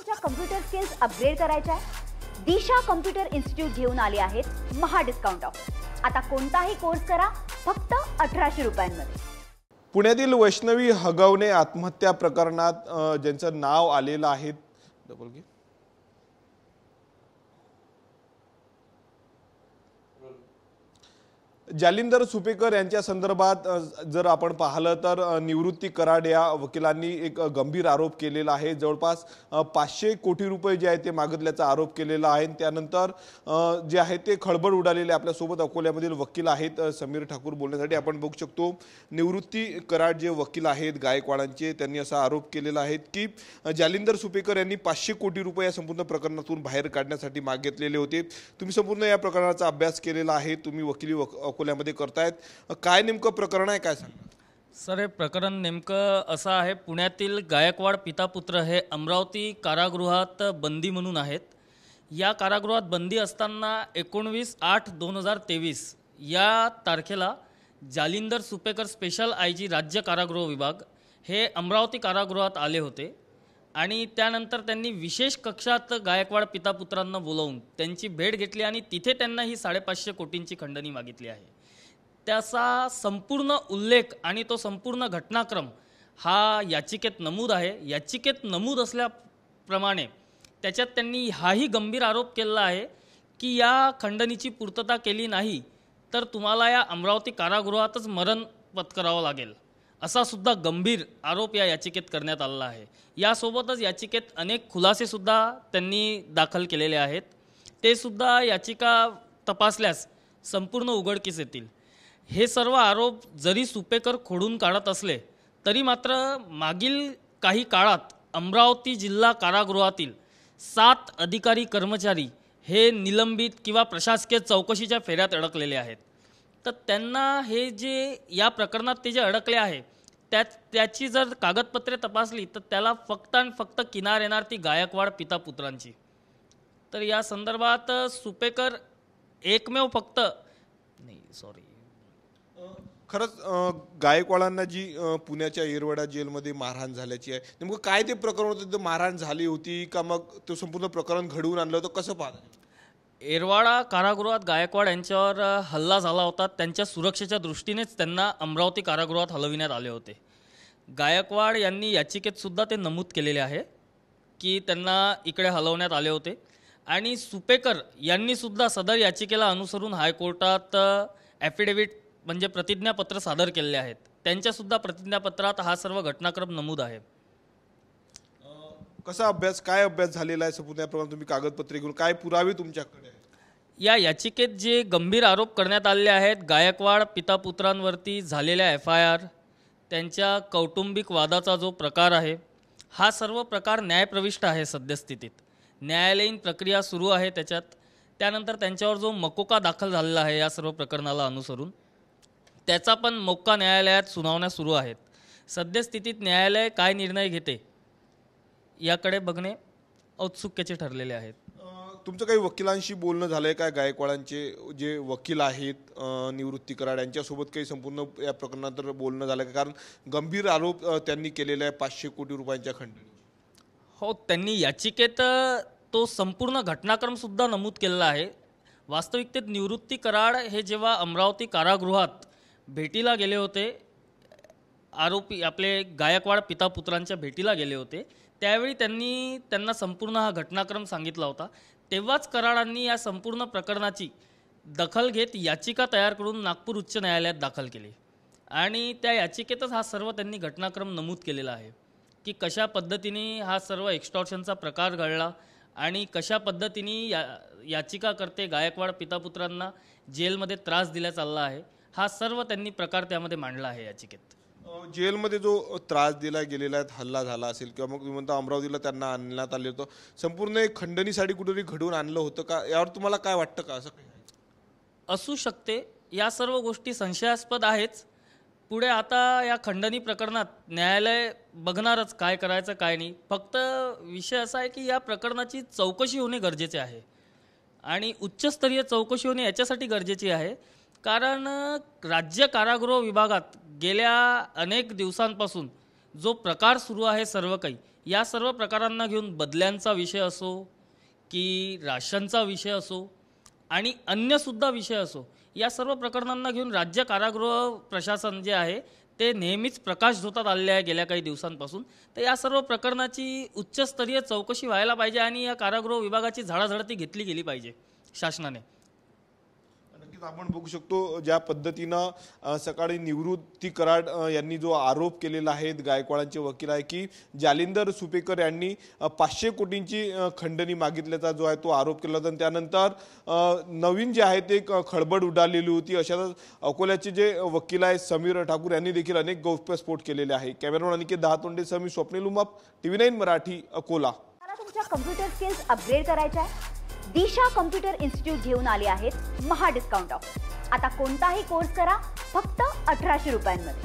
तुमच्या computer skills upgrade करायच्या आहे? दिशा कम्प्युटर इन्स्टिट्यूट घेऊन आले आहेत महा डिस्काउंट ऑफर। आता कोणताही कोर्स करा फक्त 1800 रुपयांमध्ये। पुण्यातील वैष्णवी हगवणे आत्महत्या प्रकरणात ज्यांचं नाव आलेलं आहे जालिंदर सुपेकर यांच्या संदर्भात जर आपण पाहिलं तर निवृत्ती कराड या वकिलांनी एक गंभीर आरोप केलेला आहे। जवळपास 500 कोटी रुपये जे आहे ते मागितल्याचा आरोप केलेला आहे। त्यानंतर जे आहे ते खळबळ उडालेले आपल्या सोबत अकोल्यामधील वकील आहेत समीर ठाकूर बोलण्यासाठी आपण बघू शकतो। निवृत्ती कराड जे वकील आहेत गायकवाडांचे त्यांनी असा आरोप केलेला आहे की जालिंदर सुपेकर यांनी 500 कोटी रुपये या संपूर्ण प्रकरणातून बाहेर काढण्यासाठी मागितलेले होते। तुम्ही संपूर्ण या प्रकरणाचा अभ्यास केलेला आहे, तुम्ही वकिली अकोल्यामध्ये करतायत, काय नेमकं प्रकरण आहे, काय सांगा? सर, हे प्रकरण नेमकं असं आहे, पुण्यातील गायकवाड पिता पुत्र हे अमरावती कारागृहात बंदी म्हणून आहेत। या कारागृहात बंदी असताना 19/8/2023 या तारखेला जालिंदर सुपेकर स्पेशल आयजी राज्य कारागृह विभाग हे अमरावती कारागृहात आले होते आणि त्यानंतर त्यांनी विशेष कक्षात गायकवाड पिता पुत्रांना बोलावून त्यांची भेट घेतली आणि तिथे त्यांना ही 550 कोटींची खंडणी मागितली आहे। त्याचा संपूर्ण उल्लेख आणि तो संपूर्ण घटनाक्रम हा याचिकेत नमूद आहे। याचिकेत नमूद असल्याप्रमाणे त्याच्यात त्यांनी हाही गंभीर आरोप केला आहे की या खंडणीची पूर्तता केली नाही तर तुम्हाला या अमरावती कारागृहातच मरण पत्करावं लागेल, असा सुद्धा गंभीर आरोप या याचिकेत करण्यात आलेला आहे। यासोबतच याचिकेत अनेक खुलासे सुद्धा त्यांनी दाखल केलेले आहेत, ते सुद्धा याचिका तपासल्यास संपूर्ण उघडकीस येतील। हे सर्व आरोप जरी सुपेकर खोडून काढत असले तरी मात्र मागील काही काळात अमरावती जिल्हा कारागृहातील 7 अधिकारी कर्मचारी हे निलंबित किंवा प्रशासकीय चौकशीच्या फेऱ्यात अडकलेले आहेत। तर त्यांना हे जे या प्रकरणात ते जे अडकले आहे त्याची जर कागदपत्रे तपासली तर त्याला फक्त आणि फक्त किनार येणार ती गायकवाड पिता पुत्रांची। तर या संदर्भात सुपेकर एकमेव फक्त नाही सॉरी खरंच गायकवाडांना जी पुण्याच्या येरवडा जेलमध्ये मारहाण झाल्याची आहे, नेमकं काय ते प्रकरण होतं? ते मारहाण झाली होती का मग तो संपूर्ण प्रकरण घडवून आणलं होतं, कसं पाहता? येरवाडा कारागृहात गायकवाड यांच्यावर हल्ला झाला होता, त्यांच्या सुरक्षेच्या दृष्टीनेच त्यांना अमरावती कारागृहात हलविण्यात आले होते। गायकवाड यांनी याचिकेत सुद्धा ते नमूद केलेले आहे की त्यांना इकडे हलवण्यात आले होते आणि सुपेकर यांनी सुद्धा सदर याचिकेला अनुसरून हायकोर्टात ॲफिडेव्हिट म्हणजे प्रतिज्ञापत्र सादर केलेले आहेत। त्यांच्यासुद्धा प्रतिज्ञापत्रात हा सर्व घटनाक्रम नमूद आहे। कसा अभ्यास, काय अभ्यास झालेला आहे संपूर्ण प्रकरणात? तुम्ही कागदपत्रे घेऊन काय पुरावे तुमच्याकडे आहेत? या याचिकेत जे गंभीर आरोप करण्यात आलेले आहेत गायकवाड पिता पुत्रांवरती झालेल्या FIR, त्यांच्या कौटुंबिक वादाचा जो प्रकार आहे हा सर्व प्रकार न्यायप्रविष्ट आहे। सद्यस्थितीत न्यायालयीन प्रक्रिया सुरू आहे त्याच्यात। त्यानंतर त्यांच्यावर जो मकोका दाखल झालेला आहे या सर्व प्रकरणाला अनुसरून त्याचा पण मोक्का न्यायालयात सुनावण्या सुरू आहेत। सद्यस्थितीत न्यायालय काय निर्णय घेते याकडे बघणे औत्सुक्याचे ठरलेले आहेत। तुमचं काही वकिलांशी बोलणं झालंय का? गायकवाडांचे जे वकील आहेत निवृत्ती कराड यांच्यासोबत काही संपूर्ण या प्रकरणात बोलणं झालं का? कारण गंभीर आरोप त्यांनी केलेले आहे 500 कोटी रुपयांच्या खंडणी। हो, त्यांनी याचिकेत तो संपूर्ण घटनाक्रम सुद्धा नमूद केलेला आहे। वास्तविकतेत निवृत्ती कराड हे जेव्हा अमरावती कारागृहात भेटीला गेले होते, आरोपी आपले गायकवाड पिता पुत्रांच्या भेटीला गेले होते, त्यावेळी त्यांना संपूर्ण हा घटनाक्रम सांगितला होता। तेव्हाच कराडांनी या संपूर्ण प्रकरणाची दखल घेत याचिका तयार करून नागपूर उच्च न्यायालयात दाखल केली आणि त्या याचिकेतच हा सर्व त्यांनी घटनाक्रम नमूद केलेला आहे की कशा पद्धतीने हा सर्व एक्स्टॉर्शनचा प्रकार घडला आणि कशा पद्धतीने याचिकाकर्ते गायकवाड पिता पुत्रांना जेलमध्ये त्रास दिला चालला आहे, हा सर्व त्यांनी प्रकार त्यामध्ये मांडला आहे याचिकेत। जेलमध्ये जो त्रास दिला गेलेला आहे, हल्ला झाला असेल किंवा मग तुम्ही म्हणता अमरावतीला त्यांना आणण्यात आले होतं, संपूर्ण एक खंडणीसाठी कुठेतरी घडवून आणलं होतं का? यावर तुम्हाला काय वाटतं का? असं काही असू शकते, या सर्व गोष्टी संशयास्पद आहेच। पुढे आता या खंडणी प्रकरणात न्यायालय बघणारच काय करायचं काय नाही। फक्त विषय असा आहे की या प्रकरणाची चौकशी होणे गरजेचे आहे आणि उच्चस्तरीय चौकशी होणे याच्यासाठी गरजेची आहे कारण राज्य कारागृह विभागात गेल्या अनेक दिवसांपासून जो प्रकार सुरू आहे सर्व काही या सर्व प्रकारांना घेऊन बदल्यांचा विषय असो की राशनचा विषय असो आणि अन्यसुद्धा विषय असो, या सर्व प्रकरणांना घेऊन राज्य कारागृह प्रशासन जे आहे ते नेहमीच प्रकाशझोतात आलेले आहे गेल्या काही दिवसांपासून. तर या सर्व प्रकरणाची उच्चस्तरीय चौकशी व्हायला पाहिजे आणि या कारागृह विभागाची झाडाझडती घेतली गेली पाहिजे शासनाने. नक्कीच आपण बघू शकतो ज्या पद्धतीनं सकाळी निवृत्ती कराड यांनी जो आरोप केलेला आहे, गायकवाडांचे वकील आहे, की जालिंदर सुपेकर यांनी 500 कोटींची खंडणी मागितल्याचा जो आहे तो आरोप केला होता. आणि त्यानंतर नवीन जे आहे ते खळबळ उडालेली होती. अशातच अकोल्याचे जे वकील आहेत समीर ठाकूर यांनी देखील अनेक गौप्यस्फोट केलेले आहे. कॅमेरामॅन अनिकेत दहातोंडेसह मी स्वप्नील उमाप, TV9 मराठी, अकोला. तुमच्या कम्प्युटर स्किल्स अपग्रेड करायच्या आहे? दिशा कम्प्युटर इन्स्टिट्यूट घेऊन आले आहेत महा डिस्काउंट ऑफर. आता कोणताही कोर्स करा फक्त 1800 रुपयांमध्ये.